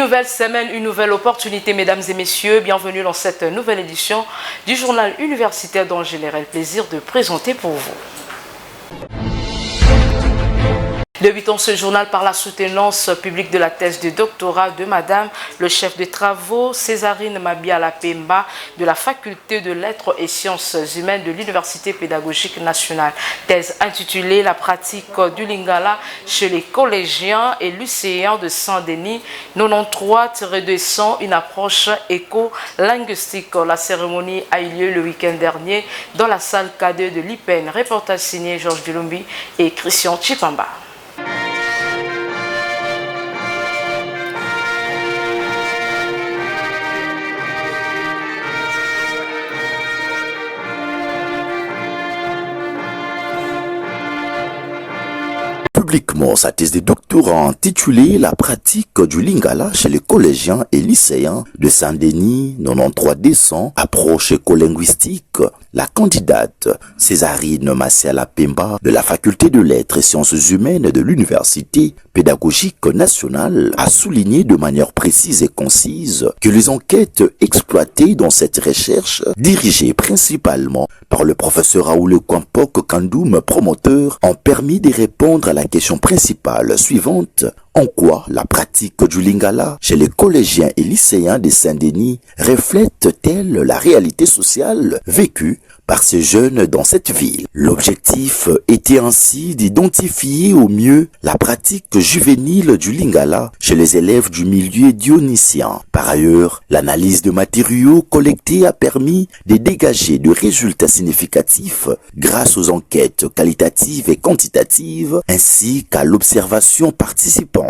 nouvelle semaine, une nouvelle opportunité, mesdames et messieurs. Bienvenue dans cette nouvelle édition du journal universitaire dont j'ai le plaisir de présenter pour vous. Débutons ce journal par la soutenance publique de la thèse de doctorat de Madame le chef de travaux Césarine Mabiala Pemba de la faculté de lettres et sciences humaines de l'Université pédagogique nationale. Thèse intitulée La pratique du lingala chez les collégiens et lycéens de Saint-Denis 93-200, une approche éco-linguistique. La cérémonie a eu lieu le week-end dernier dans la salle K2 de l'IPEN. Reportage signé Georges Dulumbi et Christian Chipamba. Publiquement, sa thèse de doctorat intitulée La pratique du lingala chez les collégiens et lycéens de Saint-Denis 93-200, approche écolinguistique. La candidate Césarine Mabiala Pemba de la faculté de lettres et sciences humaines de l'Université pédagogique nationale a souligné de manière précise et concise que les enquêtes exploitées dans cette recherche, dirigées principalement par le professeur Raoul Kwampok Kandoum, promoteur, ont permis de répondre à la question principale suivante: en quoi la pratique du lingala chez les collégiens et lycéens de Saint-Denis reflète-t-elle la réalité sociale vécue par ces jeunes dans cette ville? L'objectif était ainsi d'identifier au mieux la pratique juvénile du lingala chez les élèves du milieu dionysien. Par ailleurs, l'analyse de matériaux collectés a permis de dégager de résultats significatifs grâce aux enquêtes qualitatives et quantitatives ainsi qu'à l'observation participante.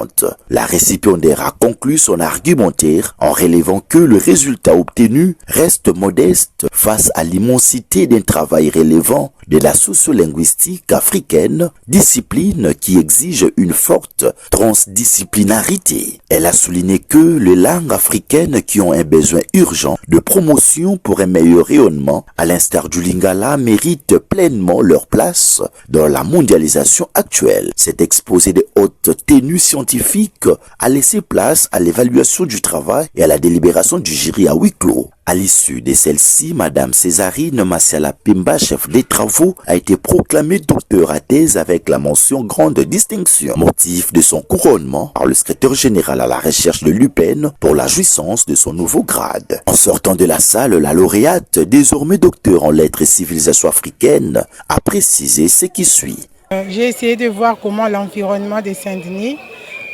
La récipiendaire a conclu son argumentaire en relevant que le résultat obtenu reste modeste face à l'immensité d'un travail relevant de la sociolinguistique africaine, discipline qui exige une forte transdisciplinarité. Elle a souligné que les langues africaines qui ont un besoin urgent de promotion pour un meilleur rayonnement, à l'instar du lingala, méritent pleinement leur place dans la mondialisation actuelle. Cet exposé de haute tenue scientifique a laissé place à l'évaluation du travail et à la délibération du jury à huis clos. À l'issue de celle-ci, Madame Césarine Mabiala Pemba, chef des travaux, a été proclamée docteur à thèse avec la mention grande distinction, motif de son couronnement par le secrétaire général à la recherche de l'UPEN pour la jouissance de son nouveau grade. En sortant de la salle, la lauréate, désormais docteur en lettres et civilisation africaine, a précisé ce qui suit. J'ai essayé de voir comment l'environnement de Saint-Denis,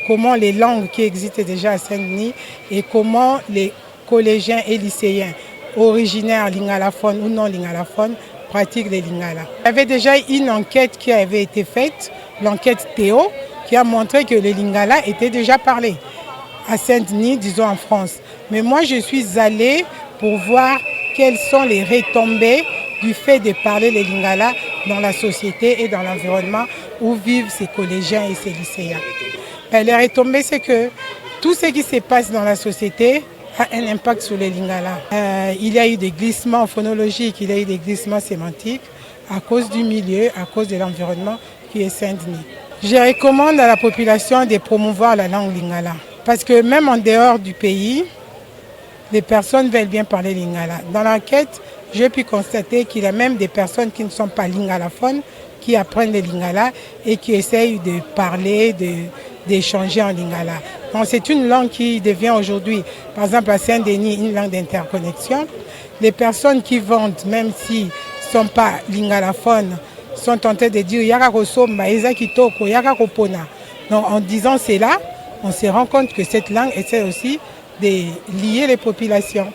comment les langues qui existent déjà à Saint-Denis et comment les collégiens et lycéens originaires lingalaphones ou non lingalaphones pratiquent les lingala. Il y avait déjà une enquête qui avait été faite, l'enquête Théo, qui a montré que les lingala étaient déjà parlés à Saint-Denis, disons en France. Mais moi, je suis allée pour voir quelles sont les retombées du fait de parler les lingala dans la société et dans l'environnement où vivent ces collégiens et ces lycéens. Les retombées, c'est que tout ce qui se passe dans la société a un impact sur les lingala. Il y a eu des glissements phonologiques, il y a eu des glissements sémantiques à cause du milieu, à cause de l'environnement qui est Saint-Denis. Je recommande à la population de promouvoir la langue lingala parce que même en dehors du pays, les personnes veulent bien parler lingala. Dans l'enquête, j'ai pu constater qu'il y a même des personnes qui ne sont pas lingalaphones qui apprennent le lingala et qui essayent de parler, d'échanger en lingala. Donc c'est une langue qui devient aujourd'hui, par exemple à Saint-Denis, une langue d'interconnexion. Les personnes qui vendent, même s'ils ne sont pas lingalaphones, sont tentées de dire Yaka Kosomba, Eza Kitoko, Yaka Kopona. Donc en disant cela, on se rend compte que cette langue essaie aussi de lier les populations.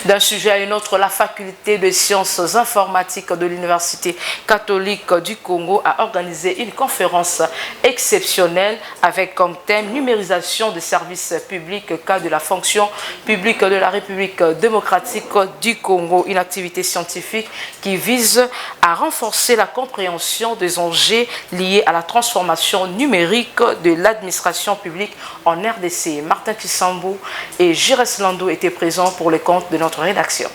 D'un sujet à un autre, la faculté de sciences informatiques de l'Université catholique du Congo a organisé une conférence exceptionnelle avec comme thème numérisation des services publics, cas de la fonction publique de la République démocratique du Congo. Une activité scientifique qui vise à renforcer la compréhension des enjeux liés à la transformation numérique de l'administration publique en RDC. Martin Kissambu et Jires Lando étaient présents pour les comptes de notre rédaction.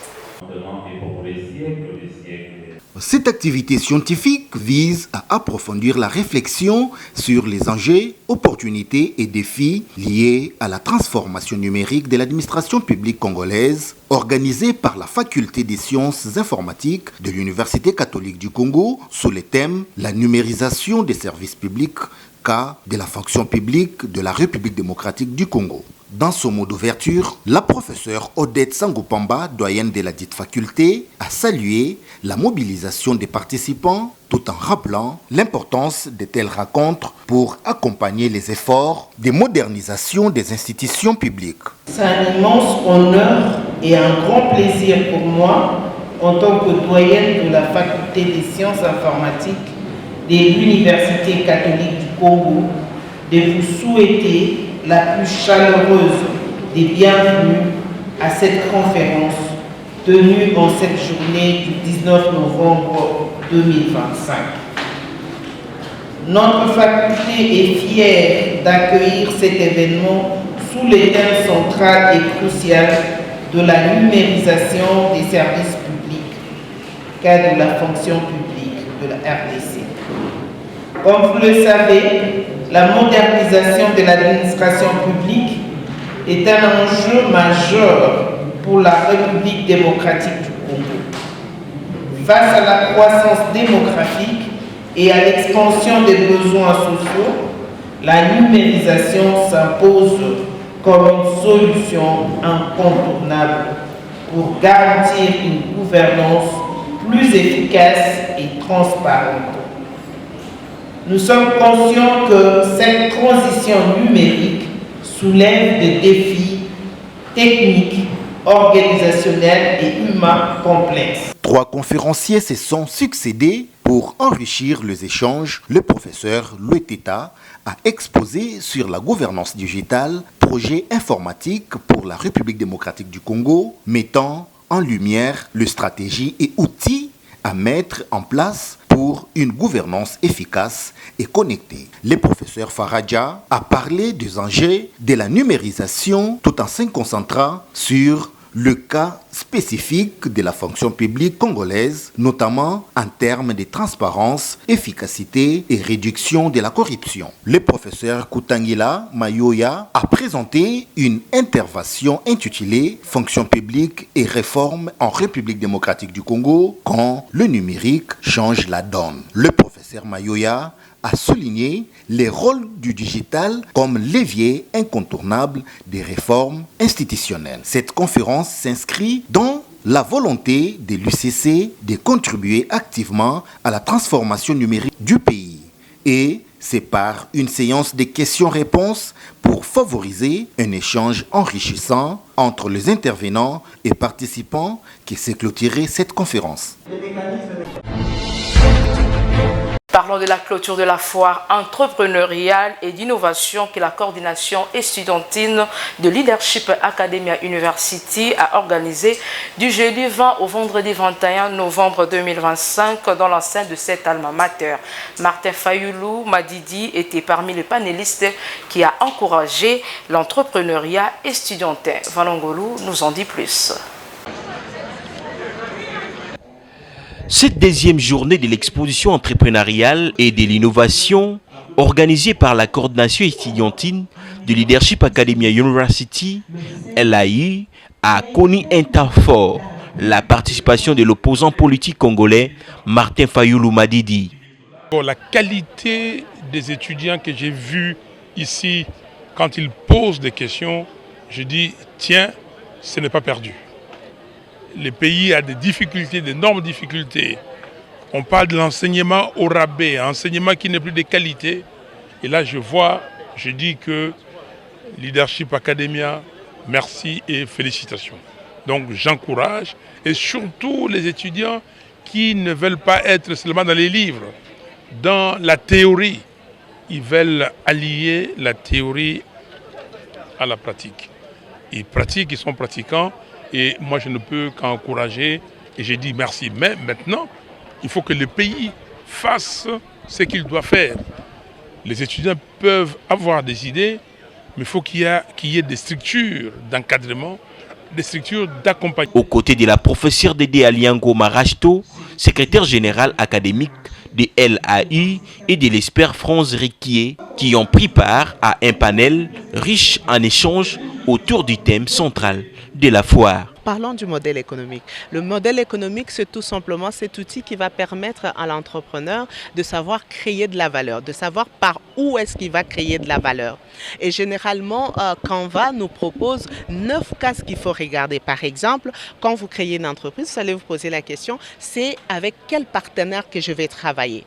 Cette activité scientifique vise à approfondir la réflexion sur les enjeux, opportunités et défis liés à la transformation numérique de l'administration publique congolaise, organisée par la Faculté des sciences informatiques de l'Université catholique du Congo sous le thème « La numérisation des services publics, cas de la fonction publique de la République démocratique du Congo ». Dans son mot d'ouverture, la professeure Odette Sangopamba, doyenne de la dite faculté, a salué la mobilisation des participants tout en rappelant l'importance de telles rencontres pour accompagner les efforts de modernisation des institutions publiques. C'est un immense honneur et un grand plaisir pour moi, en tant que doyenne de la faculté des sciences informatiques de l'Université catholique du Congo, de vous souhaiter la plus chaleureuse des bienvenues à cette conférence tenue en cette journée du 19 novembre 2025. Notre faculté est fière d'accueillir cet événement sous le thème central et crucial de la numérisation des services publics, cas de la fonction publique de la RDC. Comme vous le savez, la modernisation de l'administration publique est un enjeu majeur pour la République démocratique du Congo. Face à la croissance démographique et à l'expansion des besoins sociaux, la numérisation s'impose comme une solution incontournable pour garantir une gouvernance plus efficace et transparente. Nous sommes conscients que cette transition numérique soulève des défis techniques, organisationnels et humains complexes. 3 conférenciers se sont succédés pour enrichir les échanges. Le professeur Louis Teta a exposé sur la gouvernance digitale, projet informatique pour la République démocratique du Congo, mettant en lumière les stratégies et outils à mettre en place pour une gouvernance efficace et connectée. Le professeur Faradja a parlé des enjeux de la numérisation tout en se concentrant sur le cas spécifique de la fonction publique congolaise, notamment en termes de transparence, efficacité et réduction de la corruption. Le professeur Koutangila Mayoya a présenté une intervention intitulée « Fonction publique et réforme en République démocratique du Congo quand le numérique change la donne ». Le professeur Mayoya a souligné les rôles du digital comme levier incontournable des réformes institutionnelles. Cette conférence s'inscrit dans la volonté de l'UCC de contribuer activement à la transformation numérique du pays. Et c'est par une séance de questions-réponses pour favoriser un échange enrichissant entre les intervenants et participants qui s'est clôturée cette conférence. Parlons de la clôture de la foire entrepreneuriale et d'innovation que la coordination estudiantine de Leadership Academia University a organisée du jeudi 20 au vendredi 21 novembre 2025 dans l'enceinte de cette alma mater. Martin Fayoulou Madidi était parmi les panélistes qui a encouragé l'entrepreneuriat estudiantin. Valongolou nous en dit plus. Cette deuxième journée de l'exposition entrepreneuriale et de l'innovation, organisée par la coordination estudiantine de Leadership Academia University, LAI, a connu un temps fort la participation de l'opposant politique congolais Martin Fayoulou Madidi. La qualité des étudiants que j'ai vus ici, quand ils posent des questions, je dis, tiens, ce n'est pas perdu. Le pays a des difficultés, d'énormes difficultés. On parle de l'enseignement au rabais, un enseignement qui n'est plus de qualité. Et là, je dis que Leadership Academia, merci et félicitations. Donc j'encourage, et surtout les étudiants qui ne veulent pas être seulement dans les livres, dans la théorie. Ils veulent allier la théorie à la pratique. Ils pratiquent, ils sont pratiquants, et moi je ne peux qu'encourager, et j'ai dit merci. Mais maintenant, il faut que le pays fasse ce qu'il doit faire. Les étudiants peuvent avoir des idées, mais il faut qu'il y ait des structures d'encadrement, des structures d'accompagnement. Aux côtés de la professeure Dédé Aliango Marachto, secrétaire générale académique de l'AI et de l'expert France Riquier, qui ont pris part à un panel riche en échanges autour du thème central de la foire. Parlons du modèle économique. Le modèle économique, c'est tout simplement cet outil qui va permettre à l'entrepreneur de savoir créer de la valeur, de savoir par où est-ce qu'il va créer de la valeur. Et généralement, Canva nous propose 9 cases qu'il faut regarder. Par exemple, quand vous créez une entreprise, vous allez vous poser la question, c'est avec quel partenaire que je vais travailler ?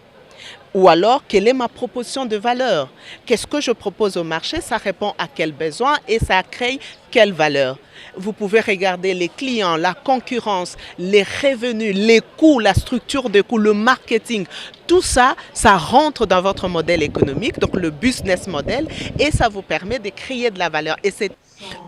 Ou alors, quelle est ma proposition de valeur? Qu'est-ce que je propose au marché? Ça répond à quel besoin et ça crée quelle valeur? Vous pouvez regarder les clients, la concurrence, les revenus, les coûts, la structure de coûts, le marketing. Tout ça, ça rentre dans votre modèle économique, donc le business model, et ça vous permet de créer de la valeur. Et c'est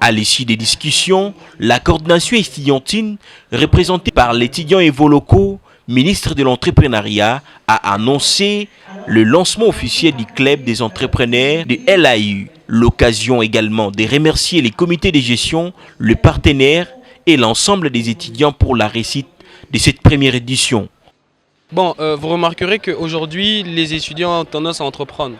à l'issue des discussions, la coordination estudiantine, représentée par l'étudiant Evoloko, ministre de l'entrepreneuriat, a annoncé le lancement officiel du club des entrepreneurs de l'AIU. L'occasion également de remercier les comités de gestion, le partenaire et l'ensemble des étudiants pour la réussite de cette première édition. Bon, vous remarquerez qu'aujourd'hui, les étudiants ont tendance à entreprendre.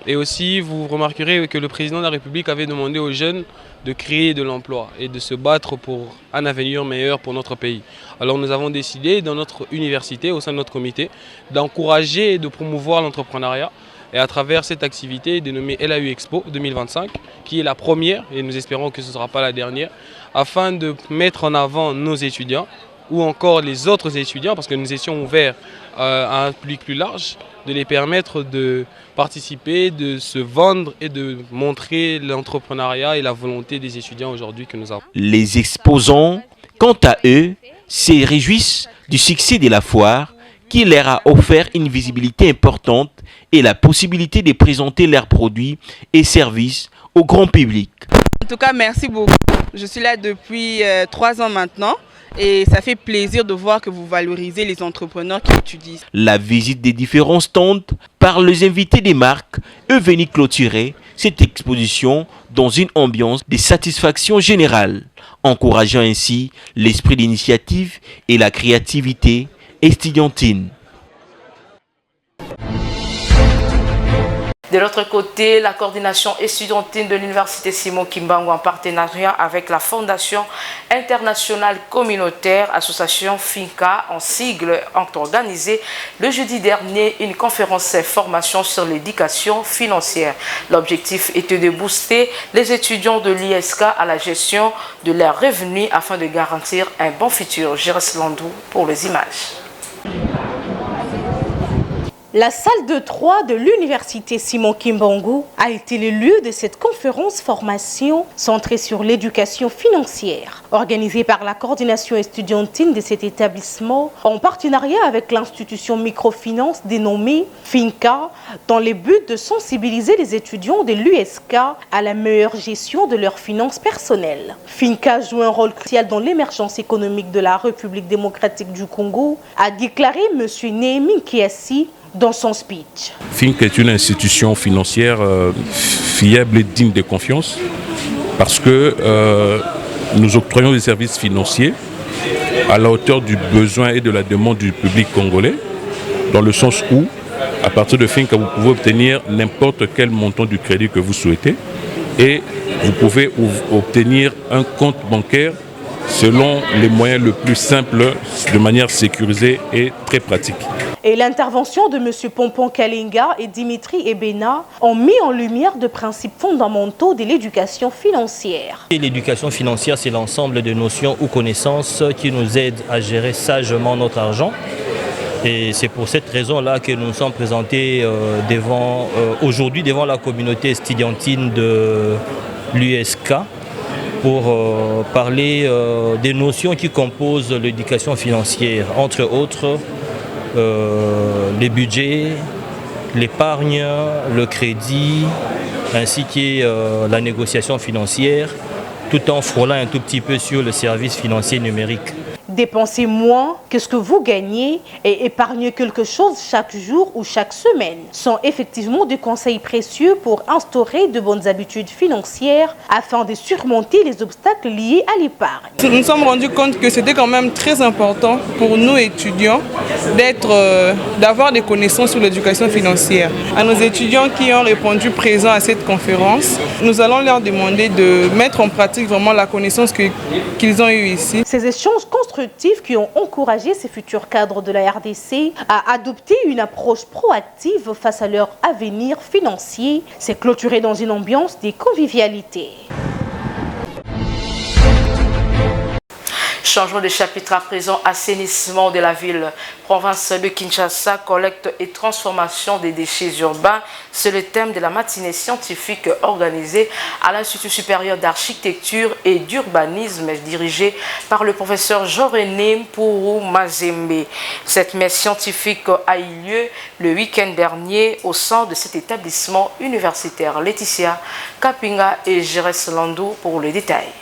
Et aussi, vous remarquerez que le président de la République avait demandé aux jeunes de créer de l'emploi et de se battre pour un avenir meilleur pour notre pays. Alors nous avons décidé dans notre université, au sein de notre comité, d'encourager et de promouvoir l'entrepreneuriat. Et à travers cette activité dénommée LAU Expo 2025, qui est la première, et nous espérons que ce ne sera pas la dernière, afin de mettre en avant nos étudiants, ou encore les autres étudiants, parce que nous étions ouverts à un public plus large, de les permettre de participer, de se vendre et de montrer l'entrepreneuriat et la volonté des étudiants aujourd'hui que nous avons. Les exposants, quant à eux, se réjouissent du succès de la foire qui leur a offert une visibilité importante et la possibilité de présenter leurs produits et services au grand public. En tout cas, merci beaucoup. Je suis là depuis 3 ans maintenant. Et ça fait plaisir de voir que vous valorisez les entrepreneurs qui étudient. La visite des différents stands par les invités des marques est venue clôturer cette exposition dans une ambiance de satisfaction générale, encourageant ainsi l'esprit d'initiative et la créativité estudiantine. De l'autre côté, la coordination estudiantine de l'Université Simon Kimbangu en partenariat avec la Fondation internationale communautaire Association FINCA en sigle ont organisé le jeudi dernier une conférence formation sur l'éducation financière. L'objectif était de booster les étudiants de l'ISK à la gestion de leurs revenus afin de garantir un bon futur. Jérès Landou pour les images. La salle de 3 de l'Université Simon Kimbangu a été le lieu de cette conférence formation centrée sur l'éducation financière, organisée par la coordination estudiantine de cet établissement en partenariat avec l'institution microfinance dénommée FINCA dans le but de sensibiliser les étudiants de l'USK à la meilleure gestion de leurs finances personnelles. FINCA joue un rôle crucial dans l'émergence économique de la République démocratique du Congo, a déclaré M. Néhémie Kiassi dans son speech. FINCA est une institution financière fiable et digne de confiance parce que nous octroyons des services financiers à la hauteur du besoin et de la demande du public congolais, dans le sens où, à partir de FINCA, vous pouvez obtenir n'importe quel montant du crédit que vous souhaitez et vous pouvez obtenir un compte bancaire selon les moyens les plus simples, de manière sécurisée et très pratique. Et l'intervention de M. Pompon Kalinga et Dimitri Ebena ont mis en lumière de principes fondamentaux de l'éducation financière. L'éducation financière, c'est l'ensemble de notions ou connaissances qui nous aident à gérer sagement notre argent. Et c'est pour cette raison-là que nous nous sommes présentés aujourd'hui devant la communauté estudiantine de l'USK pour parler des notions qui composent l'éducation financière, entre autres les budgets, l'épargne, le crédit, ainsi que la négociation financière, tout en frôlant un tout petit peu sur le service financier numérique. Dépensez moins que ce que vous gagnez et épargnez quelque chose chaque jour ou chaque semaine sont effectivement des conseils précieux pour instaurer de bonnes habitudes financières afin de surmonter les obstacles liés à l'épargne. Nous nous sommes rendus compte que c'était quand même très important pour nous étudiants d'avoir des connaissances sur l'éducation financière. À nos étudiants qui ont répondu présents à cette conférence, nous allons leur demander de mettre en pratique vraiment la connaissance qu'ils ont eue ici. Ces échanges constructifs qui ont encouragé ces futurs cadres de la RDC à adopter une approche proactive face à leur avenir financier, s'est clôturé dans une ambiance de convivialité. Changement de chapitre à présent, assainissement de la ville. Province de Kinshasa, collecte et transformation des déchets urbains. C'est le thème de la matinée scientifique organisée à l'Institut supérieur d'architecture et d'urbanisme dirigé par le professeur Jean-René Mpourou Mazembe. Cette messe scientifique a eu lieu le week-end dernier au sein de cet établissement universitaire. Laetitia Kapinga et Jérès Landou pour les détails.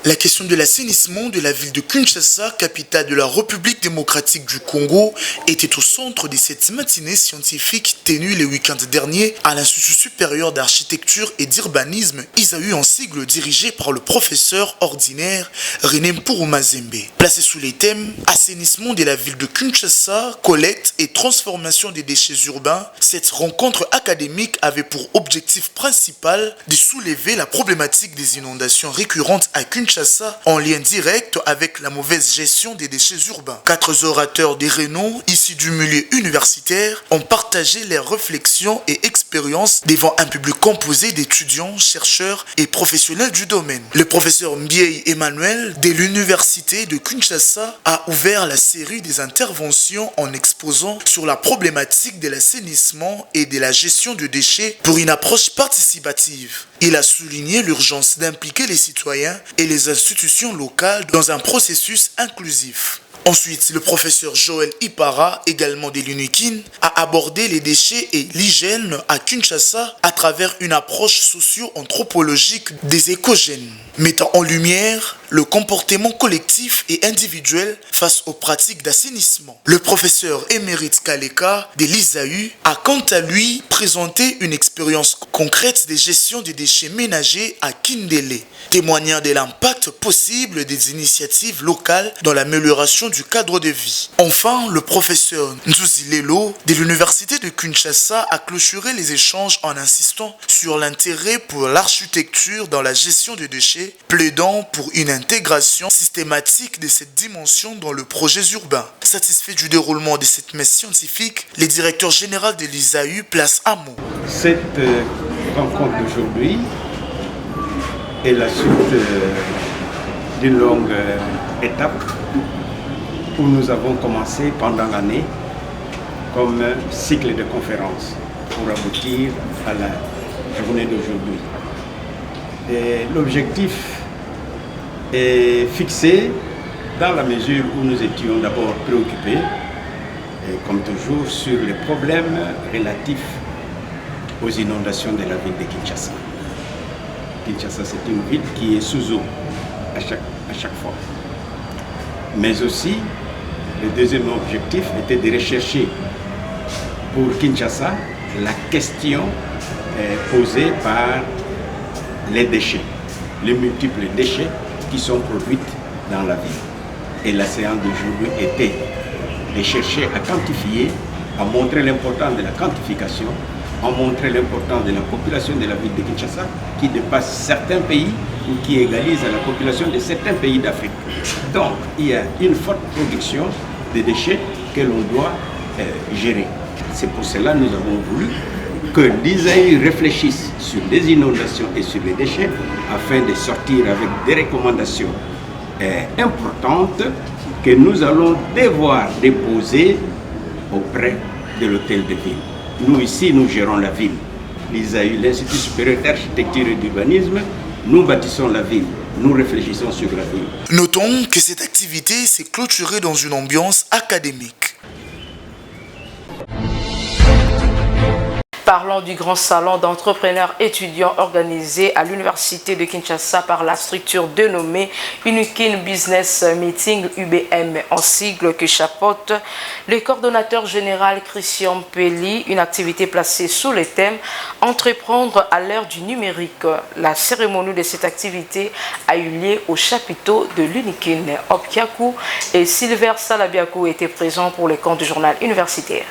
La question de l'assainissement de la ville de Kinshasa, capitale de la République démocratique du Congo, était au centre de cette matinée scientifique tenue le week-end dernier à l'Institut supérieur d'architecture et d'urbanisme, ISAU en sigle, dirigé par le professeur ordinaire René Mpourou Mazembe. Placé sous les thèmes assainissement de la ville de Kinshasa, collecte et transformation des déchets urbains, cette rencontre académique avait pour objectif principal de soulever la problématique des inondations récurrente à Kinshasa en lien direct avec la mauvaise gestion des déchets urbains. 4 orateurs des renom issus du milieu universitaire ont partagé leurs réflexions et expériences devant un public composé d'étudiants, chercheurs et professionnels du domaine. Le professeur Mbiei Emmanuel de l'université de Kinshasa a ouvert la série des interventions en exposant sur la problématique de l'assainissement et de la gestion de déchets pour une approche participative. Il a souligné l'urgence d'impliquer les citoyens et les institutions locales dans un processus inclusif. Ensuite, le professeur Joël Ipara, également de l'UNIKIN, a abordé les déchets et l'hygiène à Kinshasa à travers une approche socio-anthropologique des écogènes, mettant en lumière le comportement collectif et individuel face aux pratiques d'assainissement. Le professeur émérite Kaleka de l'ISAU a quant à lui présenté une expérience concrète de gestion des déchets ménagers à Kindele, témoignant de l'impact possible des initiatives locales dans l'amélioration du cadre de vie. Enfin, le professeur Nzuzi Lelo de l'université de Kinshasa a clôturé les échanges en insistant sur l'intérêt pour l'architecture dans la gestion des déchets, plaidant pour une intégration systématique de cette dimension dans le projet urbain. Satisfait du déroulement de cette messe scientifique, le directeur général de l'ISAU place un mot. Cette rencontre d'aujourd'hui est la suite d'une longue étape où nous avons commencé pendant l'année comme cycle de conférences pour aboutir à la journée d'aujourd'hui. L'objectif est fixé dans la mesure où nous étions d'abord préoccupés, et comme toujours, sur les problèmes relatifs aux inondations de la ville de Kinshasa. Kinshasa, c'est une ville qui est sous eau à chaque fois. Mais aussi, le deuxième objectif était de rechercher pour Kinshasa la question posée par les déchets, les multiples déchets qui sont produits dans la ville. Et la séance d'aujourd'hui était de chercher à quantifier, à montrer l'importance de la quantification, à montrer l'importance de la population de la ville de Kinshasa qui dépasse certains pays ou qui égalise à la population de certains pays d'Afrique. Donc, il y a une forte production de déchets que l'on doit gérer. C'est pour cela que nous avons voulu que l'ISAU réfléchisse sur les inondations et sur les déchets afin de sortir avec des recommandations importantes que nous allons devoir déposer auprès de l'hôtel de ville. Nous ici, nous gérons la ville. L'ISAU, l'Institut supérieur d'architecture et d'urbanisme, nous bâtissons la ville, nous réfléchissons sur la ville. Notons que cette activité s'est clôturée dans une ambiance académique. Parlons du grand salon d'entrepreneurs étudiants organisé à l'université de Kinshasa par la structure dénommée Unikin Business Meeting UBM, en sigle que chapeaute le coordonnateur général Christian Pelli, une activité placée sous le thème « Entreprendre à l'ère du numérique ». La cérémonie de cette activité a eu lieu au chapiteau de l'Unikin. Opkiakou et Silver Salabiakou étaient présents pour les comptes du journal universitaire.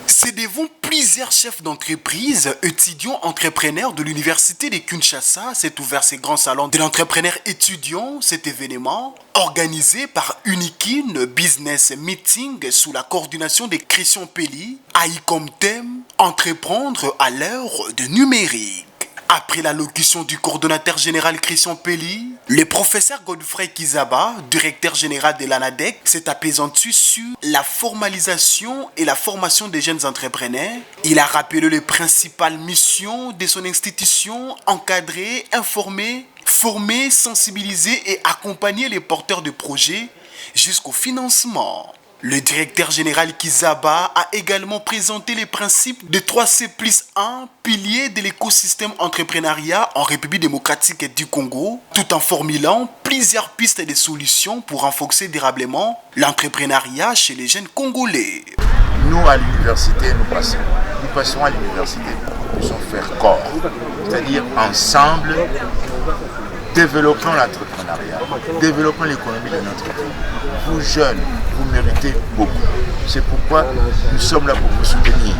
C'est devant plusieurs chefs d'entreprise, étudiants, entrepreneurs de l'université de Kinshasa s'est ouvert ce grand salon de l'entrepreneur étudiant. Cet événement, organisé par Unikin Business Meeting sous la coordination de Christian Pelli, a eu comme thème « Entreprendre à l'heure du numérique ». Après l'allocution du coordonnateur général Christian Pelli, le professeur Godfrey Kizaba, directeur général de l'ANADEC, s'est apaisanti sur la formalisation et la formation des jeunes entrepreneurs. Il a rappelé les principales missions de son institution: encadrer, informer, former, sensibiliser et accompagner les porteurs de projets jusqu'au financement. Le directeur général Kizaba a également présenté les principes de 3C+1, piliers de l'écosystème entrepreneuriat en République démocratique du Congo, tout en formulant plusieurs pistes de solutions pour renforcer durablement l'entrepreneuriat chez les jeunes Congolais. Nous, à l'université, nous passons à l'université pour nous faire corps, c'est-à-dire ensemble, développons l'entrepreneuriat, développons l'économie de notre pays. Vous jeunes, vous méritez beaucoup. C'est pourquoi nous sommes là pour vous soutenir.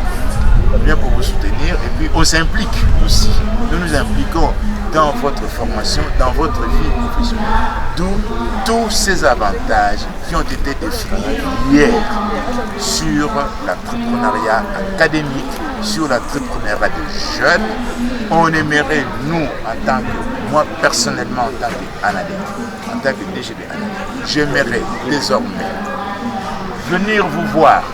Bien pour vous soutenir, et puis on s'implique aussi. Nous nous impliquons dans votre formation, dans votre vie professionnelle. D'où tous ces avantages qui ont été définis hier sur l'entrepreneuriat académique, sur l'entrepreneuriat des jeunes. On aimerait, nous, en tant que, moi personnellement, en tant qu'ANADEC, en tant que DG de ANADEC, j'aimerais désormais venir vous voir.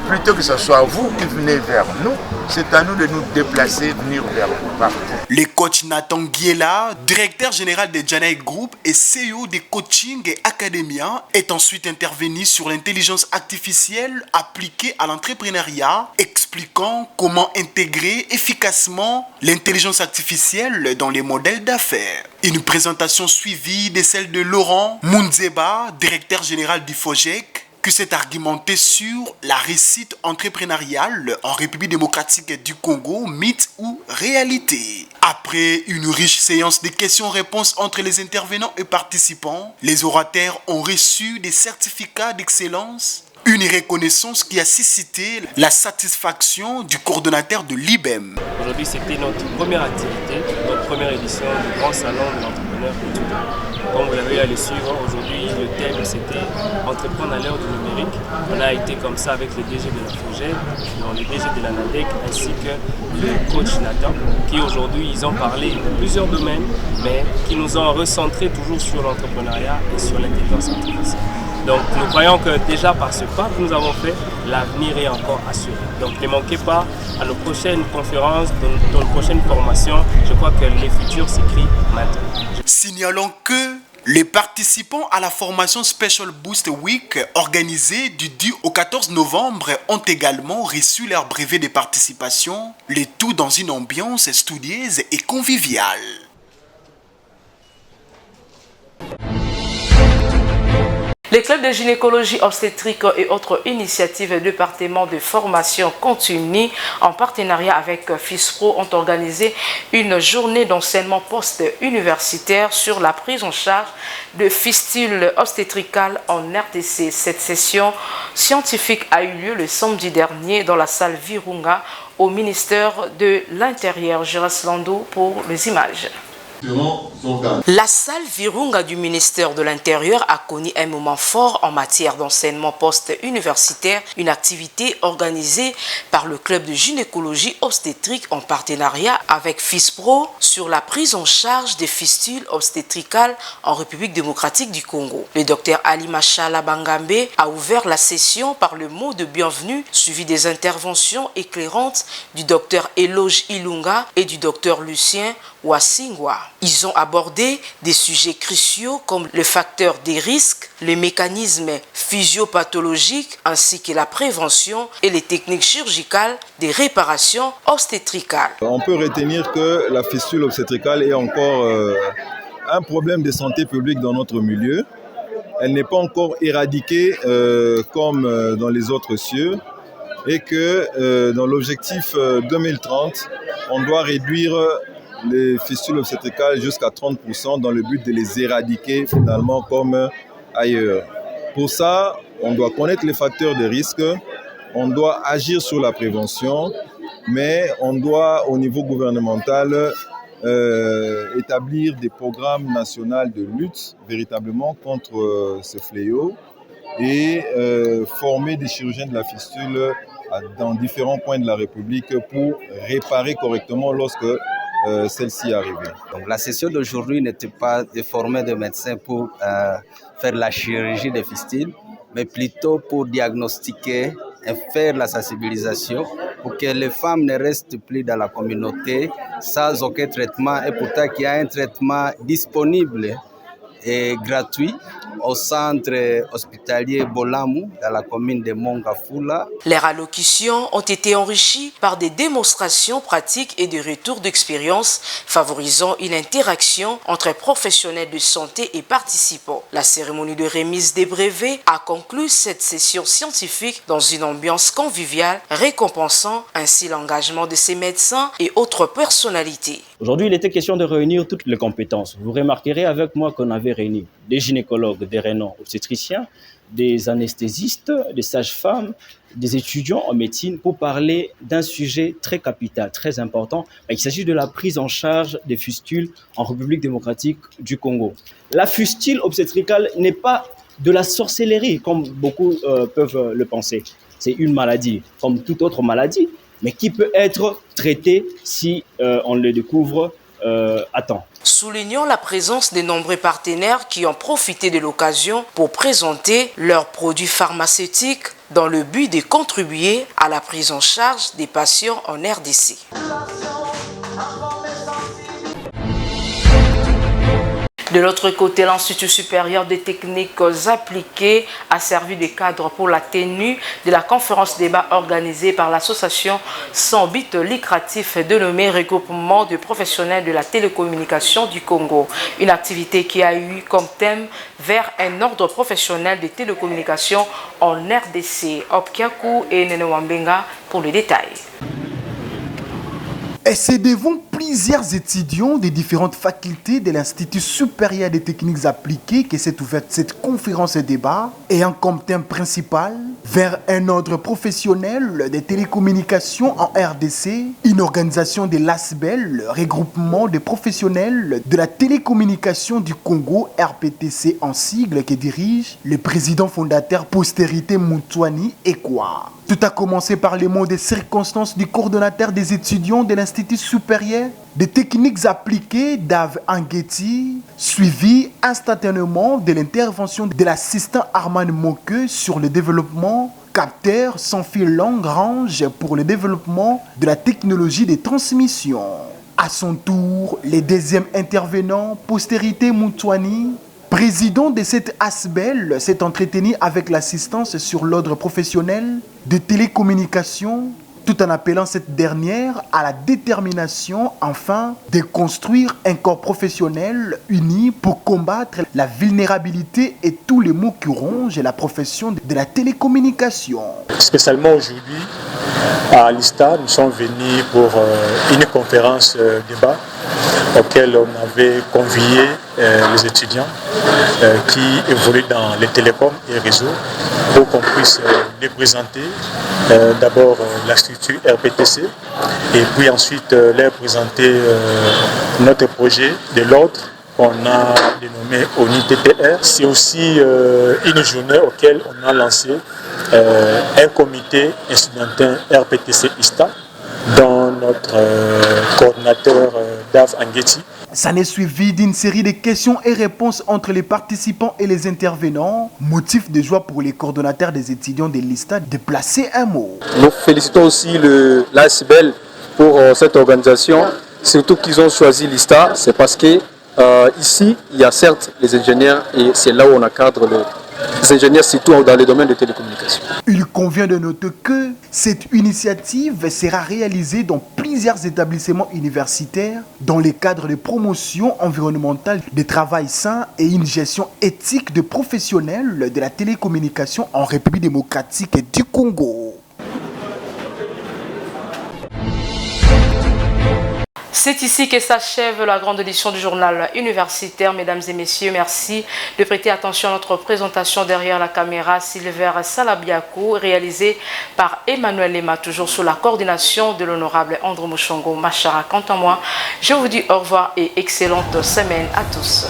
Plutôt que ce soit vous qui venez vers nous, c'est à nous de nous déplacer, venir vers vous partout. Le coach Nathan Giela, directeur général de Janaï Group et CEO des Coaching et Academia, est ensuite intervenu sur l'intelligence artificielle appliquée à l'entrepreneuriat, expliquant comment intégrer efficacement l'intelligence artificielle dans les modèles d'affaires. Une présentation suivie de celle de Laurent Munzeba, directeur général du FOGEC, qui s'est argumenté sur la réussite entrepreneuriale en République démocratique du Congo, mythe ou réalité. Après une riche séance de questions-réponses entre les intervenants et participants, les orateurs ont reçu des certificats d'excellence, une reconnaissance qui a suscité la satisfaction du coordonnateur de l'IBEM. Aujourd'hui, c'était notre première activité, notre première édition du Grand Salon de l'entrepreneur étudiant. Comme vous l'avez eu à le suivre, aujourd'hui, le thème c'était Entreprendre à l'ère du numérique. On a été comme ça avec les DG de la FOGEC, les DG de l'ANADEC, ainsi que le coach Nathan, qui aujourd'hui, ils ont parlé de plusieurs domaines, mais qui nous ont recentré toujours sur l'entrepreneuriat et sur l'intelligence artificielle. Donc nous croyons que déjà par ce pas que nous avons fait, l'avenir est encore assuré. Donc ne manquez pas à nos prochaines conférences, dans nos prochaines formations. Je crois que les futurs s'écrivent maintenant. Signalons que les participants à la formation Special Boost Week organisée du 10 au 14 novembre ont également reçu leur brevet de participation, le tout dans une ambiance studieuse et conviviale. Les clubs de gynécologie obstétrique et autres initiatives et départements de formation continue en partenariat avec FISPRO ont organisé une journée d'enseignement post-universitaire sur la prise en charge de fistules obstétricales en RDC. Cette session scientifique a eu lieu le samedi dernier dans la salle Virunga au ministère de l'Intérieur. Gérard Landou pour les images. La salle Virunga du ministère de l'Intérieur a connu un moment fort en matière d'enseignement post-universitaire, une activité organisée par le club de gynécologie obstétrique en partenariat avec FISPRO sur la prise en charge des fistules obstétricales en République démocratique du Congo. Le docteur Ali Machala Bangambe a ouvert la session par le mot de bienvenue suivi des interventions éclairantes du docteur Eloge Ilunga et du docteur Lucien Wasingwa. Ils ont abordé des sujets cruciaux comme le facteur des risques, les mécanismes physiopathologiques ainsi que la prévention et les techniques chirurgicales des réparations obstétricales. On peut retenir que la fistule obstétricale est encore un problème de santé publique dans notre milieu. Elle n'est pas encore éradiquée comme dans les autres cieux et que dans l'objectif 2030, on doit réduire les fistules obstétricales jusqu'à 30% dans le but de les éradiquer finalement comme ailleurs. Pour ça, on doit connaître les facteurs de risque, on doit agir sur la prévention, mais on doit au niveau gouvernemental établir des programmes nationaux de lutte véritablement contre ce fléau et former des chirurgiens de la fistule dans différents coins de la République pour réparer correctement lorsque celle-ci est arrivée. Donc, la session d'aujourd'hui n'était pas de former des médecins pour faire la chirurgie des fistules, mais plutôt pour diagnostiquer et faire la sensibilisation pour que les femmes ne restent plus dans la communauté sans aucun traitement et pourtant qu'il y a un traitement disponible et gratuit au centre hospitalier Bolamu dans la commune de Mongafula. Les allocutions ont été enrichies par des démonstrations pratiques et des retours d'expérience favorisant une interaction entre professionnels de santé et participants. La cérémonie de remise des brevets a conclu cette session scientifique dans une ambiance conviviale, récompensant ainsi l'engagement de ces médecins et autres personnalités. Aujourd'hui, il était question de réunir toutes les compétences. Vous remarquerez avec moi qu'on avait réuni des gynécologues, des rénaux obstétriciens, des anesthésistes, des sages-femmes, des étudiants en médecine pour parler d'un sujet très capital, très important. Il s'agit de la prise en charge des fistules en République démocratique du Congo. La fistule obstétricale n'est pas de la sorcellerie, comme beaucoup peuvent le penser. C'est une maladie, comme toute autre maladie, mais qui peut être traité si on le découvre à temps. Soulignons la présence de nombreux partenaires qui ont profité de l'occasion pour présenter leurs produits pharmaceutiques dans le but de contribuer à la prise en charge des patients en RDC. De l'autre côté, l'Institut supérieur des techniques appliquées a servi de cadre pour la tenue de la conférence débat organisée par l'association sans but lucratif dénommée Regroupement de professionnels de la télécommunication du Congo. Une activité qui a eu comme thème vers un ordre professionnel de télécommunications en RDC. Opkiaku et Nene Wambenga pour les détails. Et c'est devant plusieurs étudiants des différentes facultés de l'Institut supérieur des techniques appliquées que s'est ouverte cette conférence et débat ayant comme thème principal vers un ordre professionnel des télécommunications en RDC, une organisation de l'ASBEL, regroupement des professionnels de la télécommunication du Congo, RPTC en sigle, que dirige le président fondateur Postérité Moutouani Ekwa. Tout a commencé par les mots des circonstances du coordonnateur des étudiants de l'Institut supérieur des techniques appliquées Dave Anguetti, suivi instantanément de l'intervention de l'assistant Armand Moqueux sur le développement capteur sans fil longue range pour le développement de la technologie de transmission. À son tour, le deuxième intervenant, Postérité Moutouani, président de cette ASBEL, s'est entretenu avec l'assistance sur l'ordre professionnel de télécommunications, tout en appelant cette dernière à la détermination, enfin, de construire un corps professionnel uni pour combattre la vulnérabilité et tous les maux qui rongent la profession de la télécommunication. Spécialement aujourd'hui, à l'ISTA, nous sommes venus pour une conférence débat auquel on avait convié les étudiants qui évoluent dans les télécoms et réseaux pour qu'on puisse les présenter d'abord la structure RPTC et puis ensuite leur présenter notre projet de l'ordre qu'on a dénommée ONU-TPR. C'est aussi une journée auquel on a lancé un comité incidentin RPTC-ISTA, dont notre coordinateur Dave Angeti. Ça n'est suivi d'une série de questions et réponses entre les participants et les intervenants. Motif de joie pour les coordonnateurs des étudiants de l'ISTA de placer un mot. Nous félicitons aussi l'ASBEL pour cette organisation, surtout qu'ils ont choisi l'ISTA, c'est parce que ici, il y a certes les ingénieurs et c'est là où on encadre les ingénieurs, surtout dans les domaines de télécommunications. Il convient de noter que cette initiative sera réalisée dans plusieurs établissements universitaires dans le cadre de promotion environnementale, de travail sain et une gestion éthique de professionnels de la télécommunication en République démocratique du Congo. C'est ici que s'achève la grande édition du journal universitaire. Mesdames et messieurs, merci de prêter attention à notre présentation derrière la caméra. Silver Salabiakou, réalisée par Emmanuel Lema, toujours sous la coordination de l'honorable André Mouchongo Machara. Quant à moi, je vous dis au revoir et excellente semaine à tous.